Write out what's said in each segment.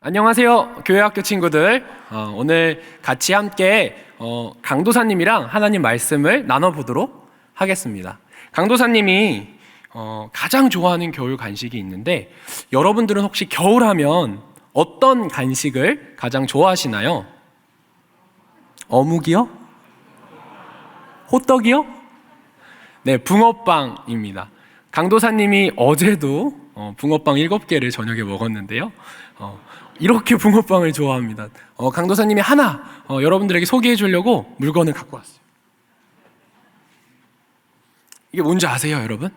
안녕하세요, 교회학교 친구들. 오늘 같이 함께 강도사님이랑 하나님 말씀을 나눠보도록 하겠습니다. 강도사님이 가장 좋아하는 겨울 간식이 있는데, 여러분들은 혹시 겨울하면 어떤 간식을 가장 좋아하시나요? 어묵이요? 호떡이요? 네, 붕어빵입니다. 강도사님이 어제도 붕어빵 7개를 저녁에 먹었는데요. 이렇게 붕어빵을 좋아합니다. 강도사님이 하나 여러분들에게 소개해 주려고 물건을 갖고 왔어요. 이게 뭔지 아세요, 여러분?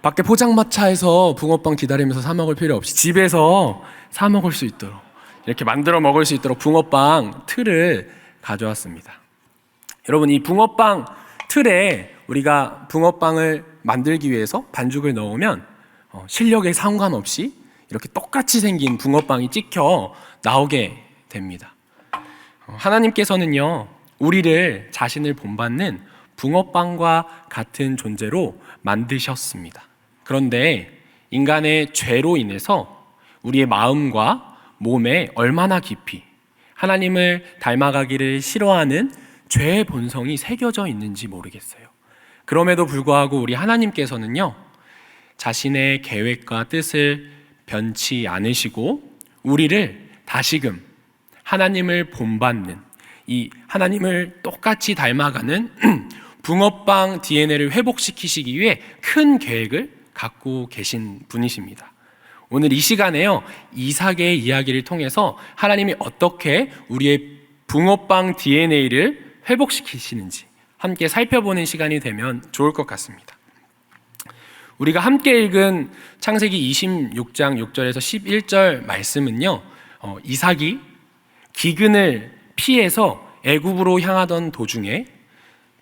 밖에 포장마차에서 붕어빵 기다리면서 사 먹을 필요 없이 집에서 사 먹을 수 있도록, 이렇게 만들어 먹을 수 있도록 붕어빵 틀을 가져왔습니다. 여러분, 이 붕어빵 틀에 우리가 붕어빵을 만들기 위해서 반죽을 넣으면 실력에 상관없이 이렇게 똑같이 생긴 붕어빵이 찍혀 나오게 됩니다. 하나님께서는요, 우리를 자신을 본받는 붕어빵과 같은 존재로 만드셨습니다. 그런데 인간의 죄로 인해서 우리의 마음과 몸에 얼마나 깊이 하나님을 닮아가기를 싫어하는 죄의 본성이 새겨져 있는지 모르겠어요. 그럼에도 불구하고 우리 하나님께서는요, 자신의 계획과 뜻을 변치 않으시고 우리를 다시금 하나님을 본받는, 이 하나님을 똑같이 닮아가는 붕어빵 DNA를 회복시키시기 위해 큰 계획을 갖고 계신 분이십니다. 오늘 이 시간에요, 이삭의 이야기를 통해서 하나님이 어떻게 우리의 붕어빵 DNA를 회복시키시는지 함께 살펴보는 시간이 되면 좋을 것 같습니다. 우리가 함께 읽은 창세기 26장 6절에서 11절 말씀은요, 이삭이 기근을 피해서 애굽으로 향하던 도중에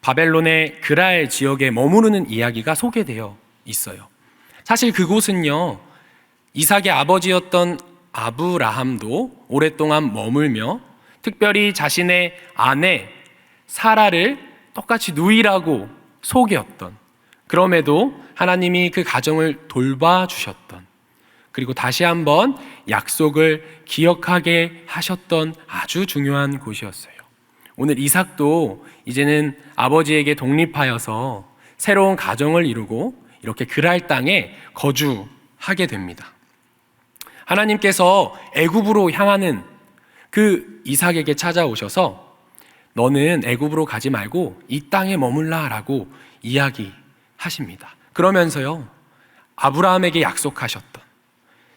바벨론의 그랄 지역에 머무르는 이야기가 소개되어 있어요. 사실 그곳은요, 이삭의 아버지였던 아브라함도 오랫동안 머물며 특별히 자신의 아내 사라를 똑같이 누이라고 속였던, 그럼에도 하나님이 그 가정을 돌봐주셨던, 그리고 다시 한번 약속을 기억하게 하셨던 아주 중요한 곳이었어요. 오늘 이삭도 이제는 아버지에게 독립하여서 새로운 가정을 이루고 이렇게 그랄 땅에 거주하게 됩니다. 하나님께서 애굽으로 향하는 그 이삭에게 찾아오셔서 너는 애굽으로 가지 말고 이 땅에 머물라라고 이야기하십니다. 그러면서요, 아브라함에게 약속하셨던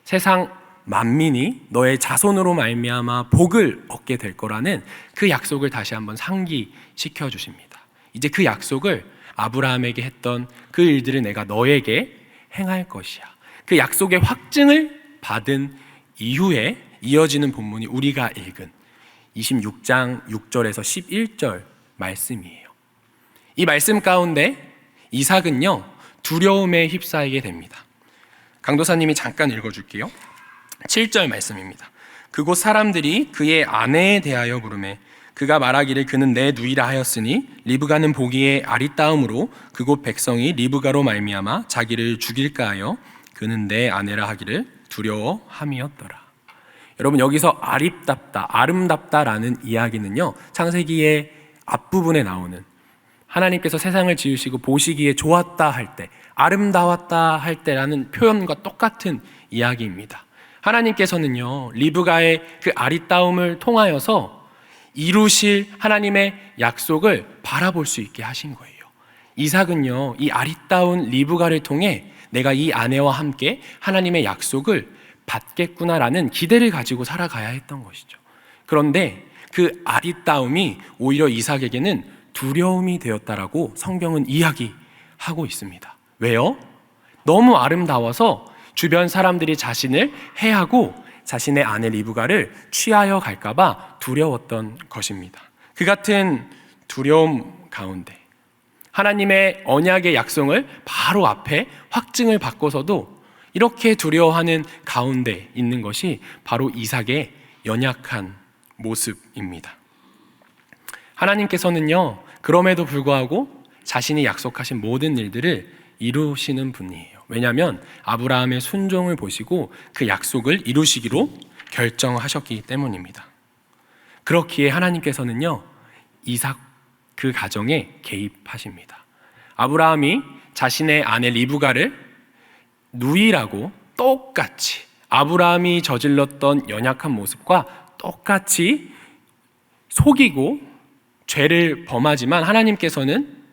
세상 만민이 너의 자손으로 말미암아 복을 얻게 될 거라는 그 약속을 다시 한번 상기시켜 주십니다. 이제 그 약속을 아브라함에게 했던 그 일들을 내가 너에게 행할 것이야. 그 약속의 확증을 받은 이후에 이어지는 본문이 우리가 읽은 26장 6절에서 11절 말씀이에요. 이 말씀 가운데 이삭은요, 두려움에 휩싸이게 됩니다. 강도사님이 잠깐 읽어줄게요. 7절 말씀입니다. 그곳 사람들이 그의 아내에 대하여 부르매 그가 말하기를 그는 내 누이라 하였으니 리브가는 보기에 아리따움으로 그곳 백성이 리브가로 말미암아 자기를 죽일까 하여 그는 내 아내라 하기를 두려워함이었더라. 여러분, 여기서 아름답다라는 이야기는요, 창세기의 앞부분에 나오는 하나님께서 세상을 지으시고 보시기에 좋았다 할 때, 아름다웠다 할 때라는 표현과 똑같은 이야기입니다. 하나님께서는요, 리브가의 그 아리따움을 통하여서 이루실 하나님의 약속을 바라볼 수 있게 하신 거예요. 이삭은요, 이 아리따운 리브가를 통해 내가 이 아내와 함께 하나님의 약속을 받겠구나라는 기대를 가지고 살아가야 했던 것이죠. 그런데 그 아리따움이 오히려 이삭에게는 두려움이 되었다라고 성경은 이야기하고 있습니다. 왜요? 너무 아름다워서 주변 사람들이 자신을 해하고 자신의 아내 리브가를 취하여 갈까봐 두려웠던 것입니다. 그 같은 두려움 가운데 하나님의 언약의 약속을 바로 앞에 확증을 받고서도 이렇게 두려워하는 가운데 있는 것이 바로 이삭의 연약한 모습입니다. 하나님께서는요, 그럼에도 불구하고 자신이 약속하신 모든 일들을 이루시는 분이에요. 왜냐하면 아브라함의 순종을 보시고 그 약속을 이루시기로 결정하셨기 때문입니다. 그렇기에 하나님께서는요, 이삭 그 가정에 개입하십니다. 아브라함이 자신의 아내 리브가를 누이라고 똑같이 아브라함이 저질렀던 연약한 모습과 똑같이 속이고 죄를 범하지만 하나님께서는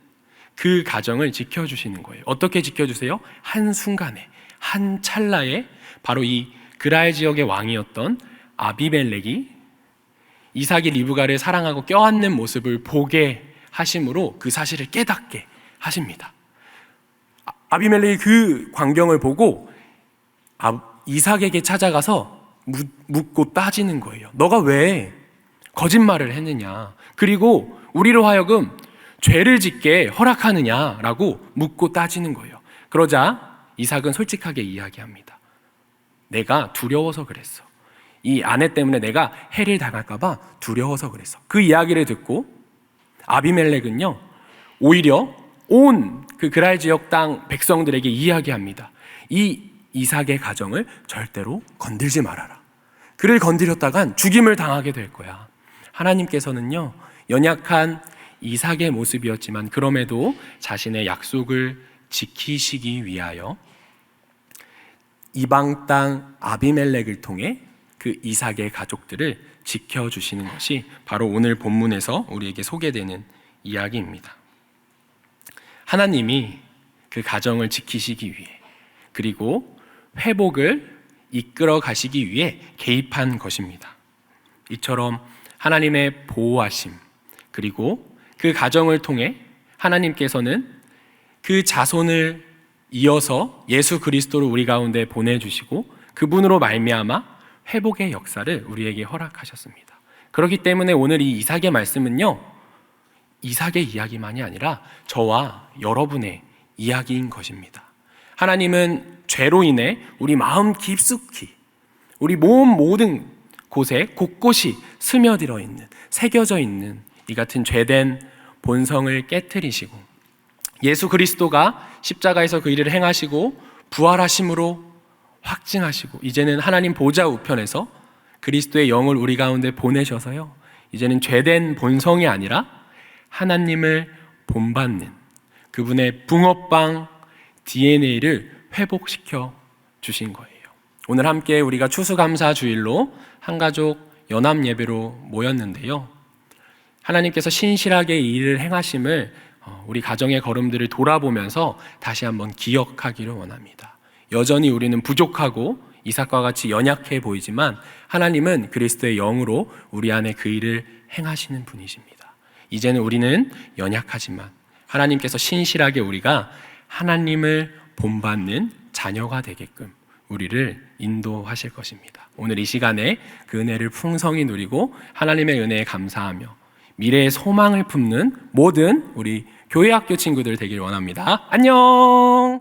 그 가정을 지켜주시는 거예요. 어떻게 지켜주세요? 한순간에, 한 찰나에 바로 이 그랄 지역의 왕이었던 아비멜렉이 이삭이 리브가를 사랑하고 껴안는 모습을 보게 하심으로 그 사실을 깨닫게 하십니다. 아비멜렉이 그 광경을 보고 이삭에게 찾아가서 묻고 따지는 거예요. 너가 왜 거짓말을 했느냐? 그리고 우리로 하여금 죄를 짓게 허락하느냐라고 묻고 따지는 거예요. 그러자 이삭은 솔직하게 이야기합니다. 내가 두려워서 그랬어. 이 아내 때문에 내가 해를 당할까 봐 두려워서 그랬어. 그 이야기를 듣고 아비멜렉은요, 오히려 온 그 그랄 지역 땅 백성들에게 이야기합니다. 이 이삭의 가정을 절대로 건들지 말아라. 그를 건드렸다간 죽임을 당하게 될 거야. 하나님께서는요, 연약한 이삭의 모습이었지만 그럼에도 자신의 약속을 지키시기 위하여 이방 땅 아비멜렉을 통해 그 이삭의 가족들을 지켜주시는 것이 바로 오늘 본문에서 우리에게 소개되는 이야기입니다. 하나님이 그 가정을 지키시기 위해, 그리고 회복을 이끌어 가시기 위해 개입한 것입니다. 이처럼 하나님의 보호하심, 그리고 그 가정을 통해 하나님께서는 그 자손을 이어서 예수 그리스도를 우리 가운데 보내주시고 그분으로 말미암아 회복의 역사를 우리에게 허락하셨습니다. 그렇기 때문에 오늘 이 이삭의 말씀은요, 이삭의 이야기만이 아니라 저와 여러분의 이야기인 것입니다. 하나님은 죄로 인해 우리 마음 깊숙이, 우리 몸 모든 곳에 곳곳이 스며들어 있는, 새겨져 있는 이 같은 죄된 본성을 깨트리시고 예수 그리스도가 십자가에서 그 일을 행하시고 부활하심으로 확증하시고 이제는 하나님 보좌 우편에서 그리스도의 영을 우리 가운데 보내셔서요, 이제는 죄된 본성이 아니라 하나님을 본받는 그분의 붕어빵 DNA를 회복시켜 주신 거예요. 오늘 함께 우리가 추수감사 주일로 한가족 연합 예배로 모였는데요, 하나님께서 신실하게 이 일을 행하심을 우리 가정의 걸음들을 돌아보면서 다시 한번 기억하기를 원합니다. 여전히 우리는 부족하고 이삭과 같이 연약해 보이지만 하나님은 그리스도의 영으로 우리 안에 그 일을 행하시는 분이십니다. 이제는 우리는 연약하지만 하나님께서 신실하게 우리가 하나님을 본받는 자녀가 되게끔 우리를 인도하실 것입니다. 오늘 이 시간에 그 은혜를 풍성히 누리고 하나님의 은혜에 감사하며 미래의 소망을 품는 모든 우리 교회학교 친구들 되길 원합니다. 안녕!